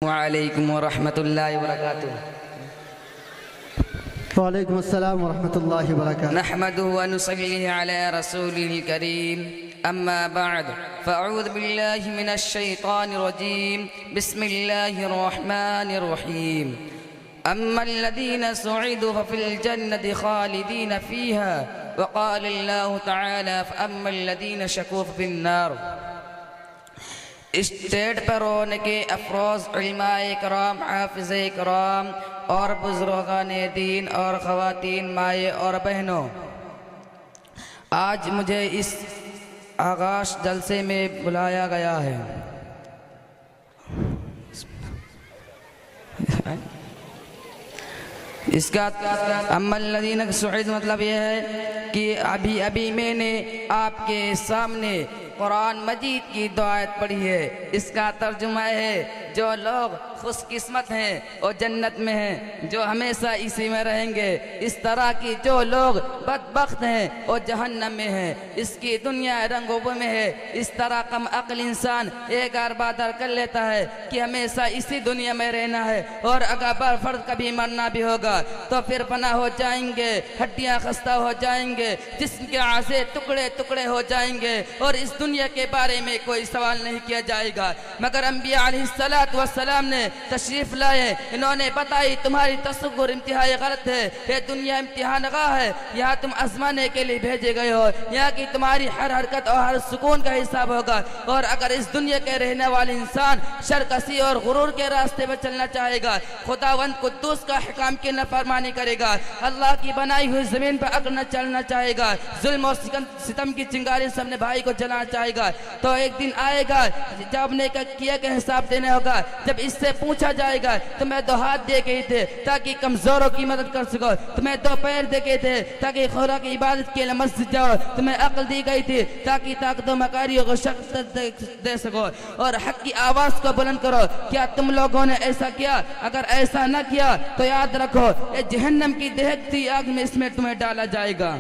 वालेकुम वरहमतुल्लाहि वबरकातुहू। वालेकुम अस्सलाम वरहमतुल्लाहि वबरकातुहू। नहमदुहु व नुसल्ली अला रसूलिल करीम, अम्मा बअद, फ़अऊज़ु बिल्लाहि मिनश शैतानिर रजीम, बिस्मिल्लाहिर रहमानिर रहीम। अम्मल्लज़ीना सुइदू फ़िल जन्नति ख़ालिदीन फ़ीहा व क़ाल अल्लाहु तआला फ़अम्मल्लज़ीना शकू फ़िन्नार। स्टेज पर होने के अफरोज़ उलमाए कराम, हाफ़िज़े कराम और बुज़ुर्गाने दीन और ख़वातीन, माए और बहनों, आज मुझे इस आगाश जलसे में बुलाया गया है। इसका अम्मल्लज़ीना सुइद मतलब यह है कि अभी अभी मैंने आपके सामने कुरान मजीद की दुआयत पढ़ी है। इसका तर्जुमा है, जो लोग खुशकिस्मत हैं और जन्नत में हैं, जो हमेशा इसी में रहेंगे। इस तरह की जो लोग बदबख्त हैं और जहन्नम में हैं, इसकी दुनिया रंगों में है। इस तरह कम अक्ल इंसान एक बार बादर कर लेता है कि हमेशा इसी दुनिया में रहना है और अगर फर्ज कभी मरना भी होगा तो फिर फना हो जाएंगे, हड्डियां खस्ता हो जाएंगे, जिस्म के आज़े टुकड़े टुकड़े हो जाएंगे और इस दुनिया के बारे में कोई सवाल नहीं किया जाएगा। मगर अंबिया अलैहिस्सलातु वस्सलाम ने तशरीफ लाए, इन्होंने बताई तुम्हारी तसव्वुर इंतहाई गलत है। ये दुनिया इम्तिहानगाह है, यहाँ तुम आजमाने के लिए भेजे गए हो। यहाँ की तुम्हारी हर हरकत और हर सुकून का हिसाब होगा। और अगर इस दुनिया के रहने वाले इंसान शरकसी और गुरूर के रास्ते पर चलना चाहेगा, खुदावंद कुद्दूस का हिकाम की नफरमानी करेगा, अल्लाह की बनाई हुई जमीन पर अगर न चलना चाहेगा, जुल्म और सितम की चिंगारी से अपने भाई को जलाना चाहेगा, तो एक दिन आएगा जब अपने किया का हिसाब देना होगा। जब इससे पूछा जाएगा तुम्हें दो हाथ दे गए थे ताकि कमजोरों की मदद कर सको, तुम्हें दो पैर दे गए थे ताकि खुदा की इबादत के लिए मस्जिद जाओ, तुम्हें अक्ल दी गई थी ताकि ताकतों मकारियों को शख्सियत दे सको और हक की आवाज को बुलंद करो। क्या तुम लोगों ने ऐसा किया? अगर ऐसा न किया तो याद रखो, ये जहन्नम की दहकती आग में इसमें तुम्हें डाला जाएगा।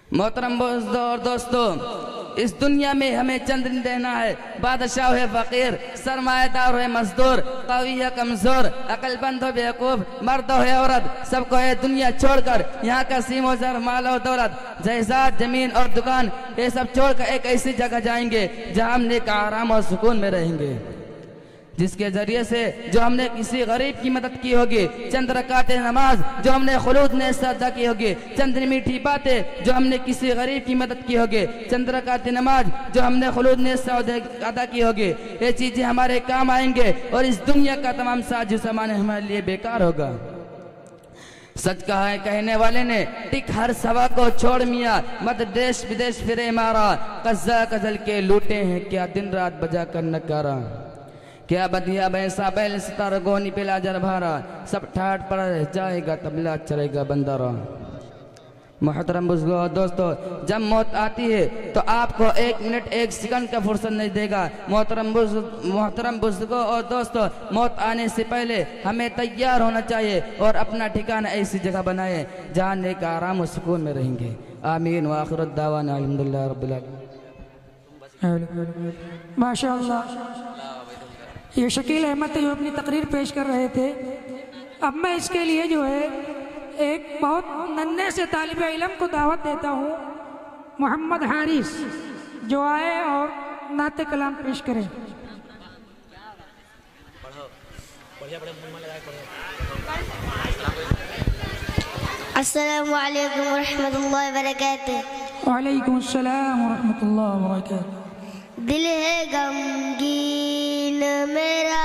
मोहतरम और दोस्तों, इस दुनिया में हमें चंद दिन रहना है। बादशाह है फकीर, सरमाएदार है मजदूर, कवी है कमजोर, अकलमंद हो बेवकूफ, मर्द हो औरत, सबको है दुनिया छोड़कर यहाँ का सीमो जर, माल और दौलत, जायदाद, जमीन और दुकान, ये सब छोड़कर एक ऐसी जगह जाएंगे जहाँ हम नेक आराम और सुकून में रहेंगे, जिसके जरिए से जो हमने किसी गरीब की मदद की होगी, चंद रकाते नमाज जो हमने खुलूद ने अदा की होगी, चंद मीठी बातें जो हमने किसी गरीब की मदद की होगी, चंद रकाते नमाज जो हमने खुलूद ने अदा की होगी, ये चीजें हमारे काम आएंगे और इस दुनिया का तमाम साजो सामान हमारे लिए बेकार होगा। सच कहा है कहने वाले ने, टिक हर सवा को छोड़ मियाँ, मत देश विदेश फिरे मारा, कज़्ज़ा कज़ल के लूटे हैं क्या दिन रात बजा कर नकारा, क्या बदिया भैंसा बैल सितार गोनी पिला जर भारा, सब ठाट पर रह जाएगा तबला चलेगा बंदारा। मोहतरम बुजुर्गों दोस्तों, जब मौत आती है तो आपको एक मिनट एक सेकंड का फुर्सत नहीं देगा। मोहतरम बुजुर्गों और दोस्तों, मौत आने से पहले हमें तैयार होना चाहिए और अपना ठिकाना ऐसी जगह बनाए जहाँ नेक आराम और सुकून में रहेंगे। आमीन व आखिर दावाना अल्हम्दुलिल्लाह रब्बिल आलमीन। माशाअल्लाह, ये शकील अहमद जो अपनी तकरीर पेश कर रहे थे। अब मैं इसके लिए जो है एक बहुत नन्हे से तालिब इल्म को दावत देता हूँ, मोहम्मद हारिस, जो आए और नाते कलाम पेश करें। अस्सलामु अलैकुम वरहमतुल्लाहि वबरकातुहू। वालेकुम अस्सलाम वरहमतुल्लाहि वबरकातुहू। दिल है गमगीन मेरा,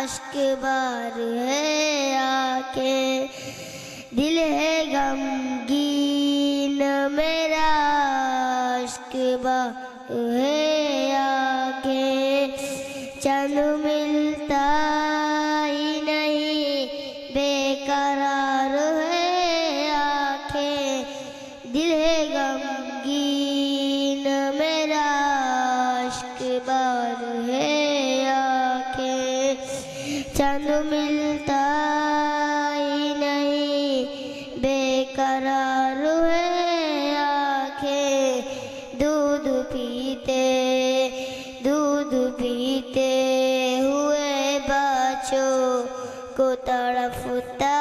अश्क बार है आंखें, दिल है गमगीन मेरा, अश्क बार है आंखें, चंद मिलता ही नहीं बेकरार है आंखें, दिल है गमगीन मेरा, बार है आंखें, चंद मिलता ही नहीं बेकरार है आंखें, दूध पीते पीते हुए बच्चों को तड़पता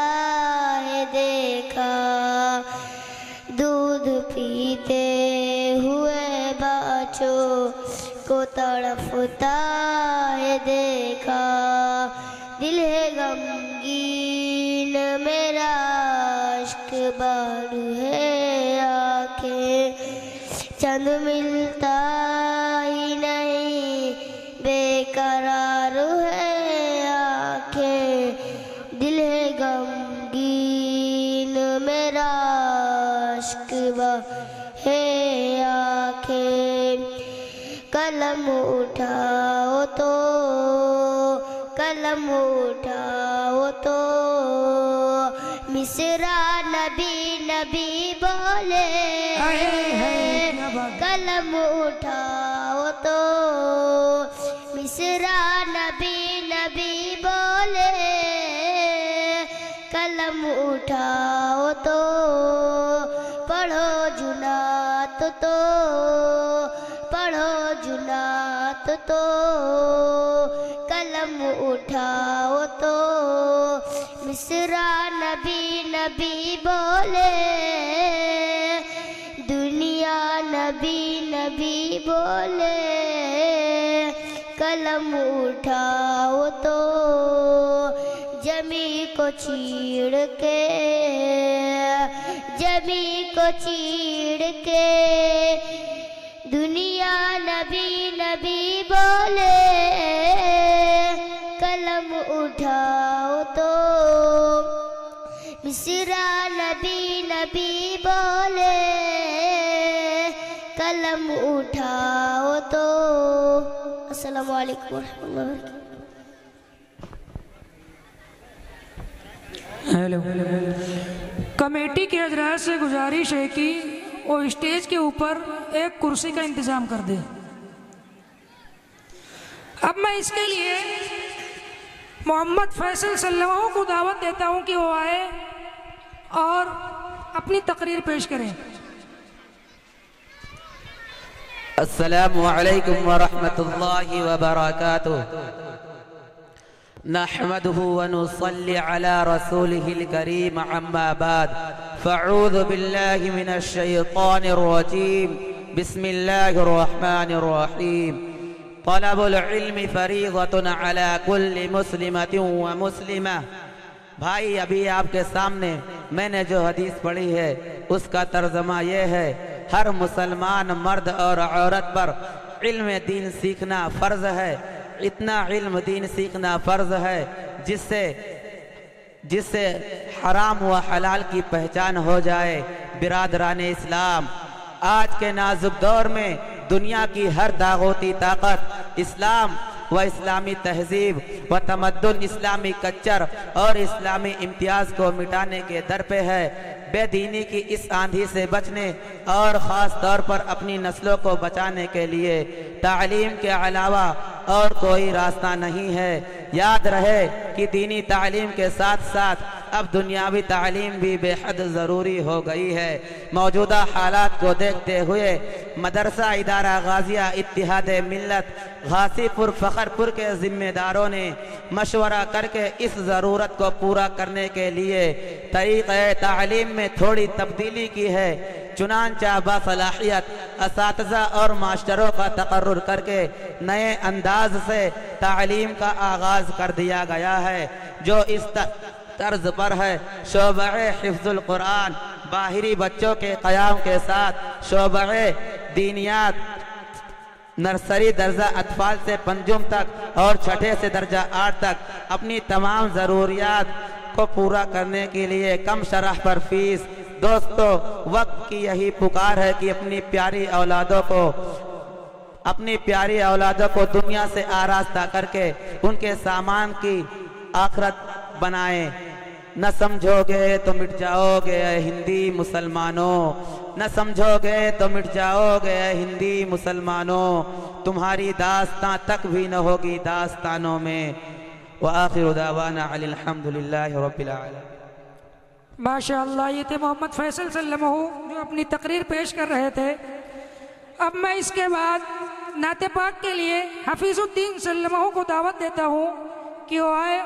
है देखा, दूध पीते हुए बच्चों को तड़पता है देखा। दिल है गमगीन मेरा इश्क बारू है आंखें, चंद मिलता ही नहीं बेकरार है आंखें। दिल है गमगीन मेरा इश्क है आंखें। कलम उठाओ तो कलम उठाओ तो मिसरा नबी नबी बोले, कलम उठाओ तो मिसरा नबी नबी बोले, कलम उठाओ तो पढ़ो जुनात तो पढ़ो जुनात तो, कलम उठाओ तो मिसरा नबी नबी बोले, दुनिया नबी नबी बोले, कलम उठाओ तो जमी को चीड़ के जमी को चीड़ के, दुनिया नबी नबी बोले, कलम उठाओ तो मिसरा नबी नबी बोले, कलम उठाओ तो। अस्सलामु अलैकुम वरहमतुल्लाहि वबरकातुहू। हेलो, कमेटी के हजरात से गुजारिश है कि वो स्टेज के ऊपर एक कुर्सी का इंतजाम कर दे। अब मैं इसके लिए मोहम्मद फैसल सल्लल्लाहु को दावत देता हूं कि वो आए और अपनी तकरीर पेश करें। अस्सलामु अलैकुम व रहमतुल्लाहि व बरकातुहू। नहमदुहु व नुसल्ली अला रसूलिहिल करीम, अम्मा बाद, फ़अऊज़ु बिल्लाहि मिनश शैतानिर रजीम, बिस्मिल्लाहिर रहमानिर रहीम। तलबुल इल्मि फरीज़तुन अला कुल्लि मुस्लिमतिन व मुस्लिमा। भाई, अभी आपके सामने मैंने जो हदीस पढ़ी है उसका तर्जमा यह है, हर मुसलमान मर्द और औरत पर इल्म दीन सीखना फ़र्ज है। इतना इल्म दीन सीखना फ़र्ज है जिससे हराम व हलाल की पहचान हो जाए। बिरादरान इस्लाम, आज के नाजुक दौर में दुनिया की हर दागोती ताकत इस्लाम व इस्लामी तहजीब व तमद्दुन, इस्लामी कच्चर और इस्लामी इम्तियाज़ को मिटाने के दर पे है। बेदीनी की इस आंधी से बचने और ख़ास तौर पर अपनी नस्लों को बचाने के लिए तालीम के अलावा और कोई रास्ता नहीं है। याद रहे कि दीनी तालीम के साथ साथ अब दुनियावी तालीम भी बेहद ज़रूरी हो गई है। मौजूदा हालात को देखते हुए मदरसा इदारा गाजिया इत्तिहाद मिल्लत गाजीपुर फ़खरपुर के ज़िम्मेदारों ने मशवरा करके इस ज़रूरत को पूरा करने के लिए तरीक़े तालीम में थोड़ी तब्दीली की है। चुनांचा बासलाहियत असातिज़ा और मास्टरों का तकर्रुर करके नए अंदाज से तालीम का आगाज़ कर दिया गया है, जो इस तर्ज पर है। शोबे हिफ्ज़ुल कुरान बाहरी बच्चों के क़याम के साथ शोबे दीनियात नर्सरी दर्जा अतफाल से पंजुम तक और छठे से दर्जा 8 तक अपनी तमाम ज़रूरियात को पूरा करने के लिए कम शरह पर फीस। दोस्तों, वक्त की यही पुकार है कि अपनी प्यारी औलादों को दुनिया से आरास्ता करके उनके सामान की आखरत बनाएं। न समझोगे तो मिट जाओगे हिंदी मुसलमानों, न समझोगे तो मिट जाओगे हिंदी मुसलमानों, तुम्हारी दास्तां तक भी न होगी दास्तानों में। व आखिरु दावाना अनिल हम्दुलिल्लाहि रब्बिल आलमीन। माशाअल्लाह, ये थे मोहम्मद फैसल सल्लल्लाहु जो अपनी तकरीर पेश कर रहे थे। अब मैं इसके बाद नाते पाक के लिए हफीजुद्दीन सल्लमहू को दावत देता हूँ कि वो आए